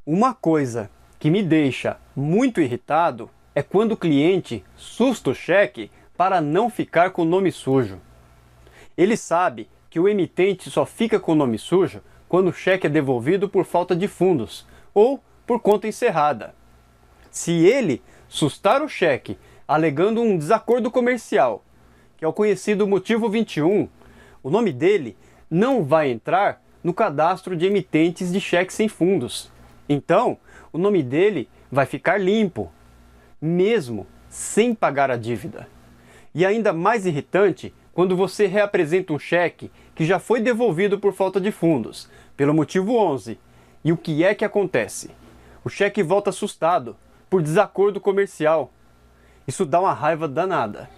Uma coisa que me deixa muito irritado é quando o cliente susta o cheque para não ficar com o nome sujo. Ele sabe que o emitente só fica com o nome sujo quando o cheque é devolvido por falta de fundos ou por conta encerrada. Se ele sustar o cheque alegando um desacordo comercial, que é o conhecido motivo 21, o nome dele não vai entrar no cadastro de emitentes de cheques sem fundos. Então, o nome dele vai ficar limpo, mesmo sem pagar a dívida. E ainda mais irritante quando você reapresenta um cheque que já foi devolvido por falta de fundos, pelo motivo 11. E o que é que acontece? O cheque volta assustado, por desacordo comercial. Isso dá uma raiva danada.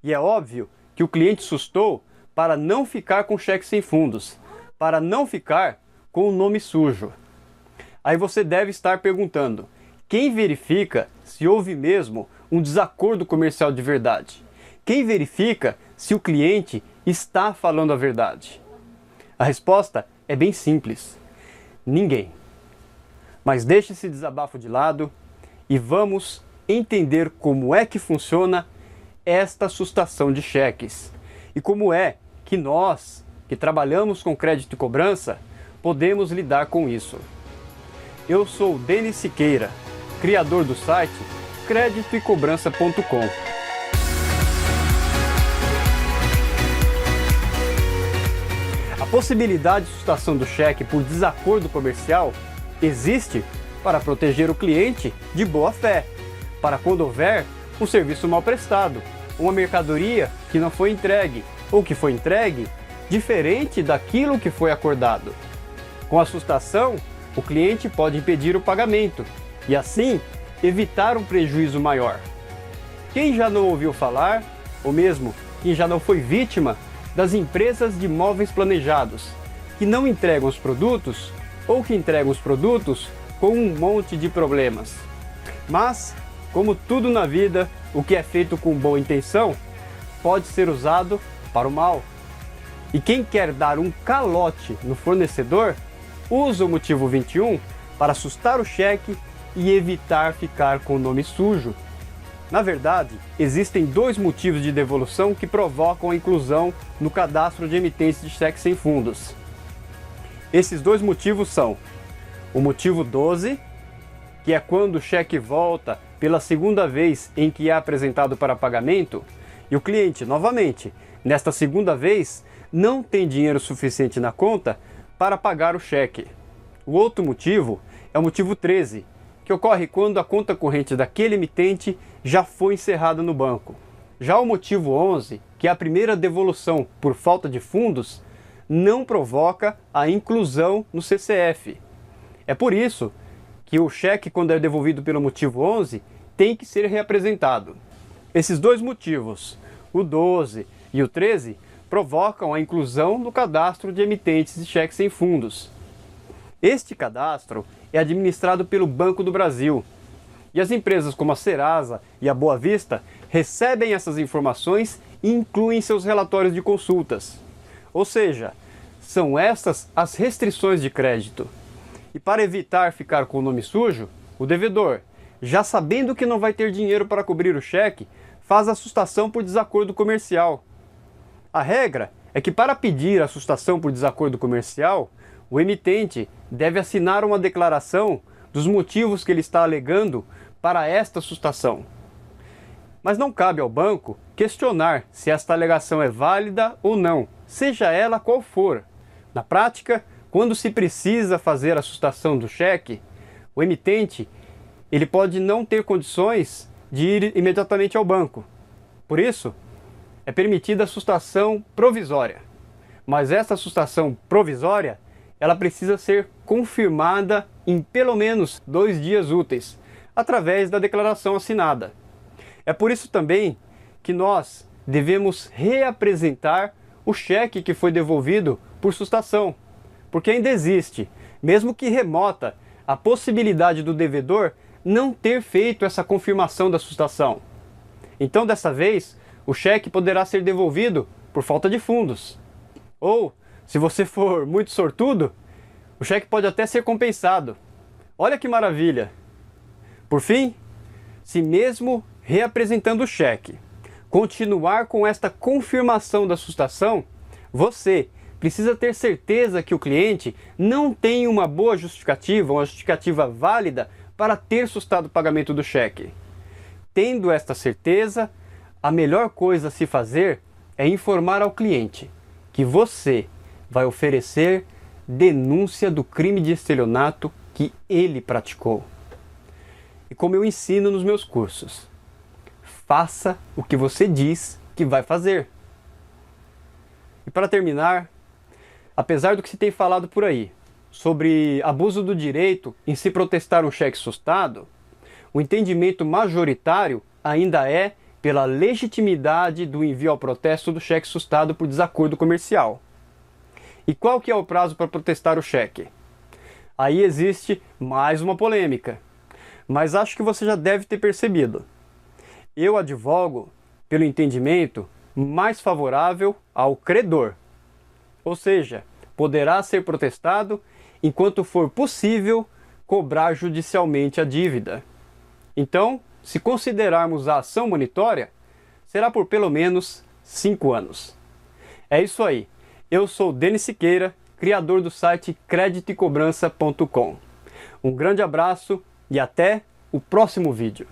E é óbvio que o cliente sustou para não ficar com cheque sem fundos, para não ficar com o nome sujo. Aí você deve estar perguntando, quem verifica se houve mesmo um desacordo comercial de verdade? Quem verifica se o cliente está falando a verdade? A resposta é bem simples. Ninguém. Mas deixe esse desabafo de lado e vamos entender como é que funciona esta sustação de cheques. E como é que nós, que trabalhamos com crédito e cobrança, podemos lidar com isso. Eu sou o Denis Siqueira, criador do site creditoecobrança.com. A possibilidade de sustação do cheque por desacordo comercial existe para proteger o cliente de boa fé, para quando houver um serviço mal prestado, uma mercadoria que não foi entregue ou que foi entregue diferente daquilo que foi acordado. Com a sustação, o cliente pode impedir o pagamento e assim evitar um prejuízo maior. Quem já não ouviu falar, ou mesmo quem já não foi vítima das empresas de móveis planejados, que não entregam os produtos ou que entregam os produtos com um monte de problemas. Mas, como tudo na vida, o que é feito com boa intenção pode ser usado para o mal. E quem quer dar um calote no fornecedor usa o motivo 21 para assustar o cheque e evitar ficar com o nome sujo. Na verdade, existem dois motivos de devolução que provocam a inclusão no cadastro de emitentes de cheques sem fundos. Esses dois motivos são o motivo 12, que é quando o cheque volta pela segunda vez em que é apresentado para pagamento, e o cliente, novamente, nesta segunda vez, não tem dinheiro suficiente na conta para pagar o cheque. O outro motivo é o motivo 13, que ocorre quando a conta corrente daquele emitente já foi encerrada no banco. Já o motivo 11, que é a primeira devolução por falta de fundos, não provoca a inclusão no CCF. É por isso que o cheque, quando é devolvido pelo motivo 11, tem que ser reapresentado. Esses dois motivos, o 12 e o 13, provocam a inclusão no cadastro de emitentes de cheques sem fundos. Este cadastro é administrado pelo Banco do Brasil, e as empresas como a Serasa e a Boa Vista recebem essas informações e incluem seus relatórios de consultas. Ou seja, são essas as restrições de crédito. E para evitar ficar com o nome sujo, o devedor, já sabendo que não vai ter dinheiro para cobrir o cheque, faz a sustação por desacordo comercial. A regra é que para pedir a sustação por desacordo comercial, o emitente deve assinar uma declaração dos motivos que ele está alegando para esta sustação. Mas não cabe ao banco questionar se esta alegação é válida ou não, seja ela qual for. Na prática, quando se precisa fazer a sustação do cheque, o emitente ele pode não ter condições de ir imediatamente ao banco. Por isso, é permitida a sustação provisória. Mas essa sustação provisória, ela precisa ser confirmada em pelo menos 2 dias úteis, através da declaração assinada. É por isso também que nós devemos reapresentar o cheque que foi devolvido por sustação, porque ainda existe, mesmo que remota, a possibilidade do devedor não ter feito essa confirmação da sustação. Então, dessa vez, o cheque poderá ser devolvido por falta de fundos. Ou, se você for muito sortudo, o cheque pode até ser compensado. Olha que maravilha! Por fim, se mesmo reapresentando o cheque, continuar com esta confirmação da sustação, você precisa ter certeza que o cliente não tem uma boa justificativa, uma justificativa válida para ter sustado o pagamento do cheque. Tendo esta certeza, a melhor coisa a se fazer é informar ao cliente que você vai oferecer denúncia do crime de estelionato que ele praticou. E como eu ensino nos meus cursos, faça o que você diz que vai fazer. E para terminar, apesar do que se tem falado por aí sobre abuso do direito em se protestar um cheque sustado, o entendimento majoritário ainda é pela legitimidade do envio ao protesto do cheque sustado por desacordo comercial. E qual que é o prazo para protestar o cheque? Aí existe mais uma polêmica, mas acho que você já deve ter percebido. Eu advogo pelo entendimento mais favorável ao credor, ou seja, poderá ser protestado enquanto for possível cobrar judicialmente a dívida. Então, se considerarmos a ação monitória, será por pelo menos 5 anos. É isso aí. Eu sou Denis Siqueira, criador do site creditocobrança.com. Um grande abraço e até o próximo vídeo.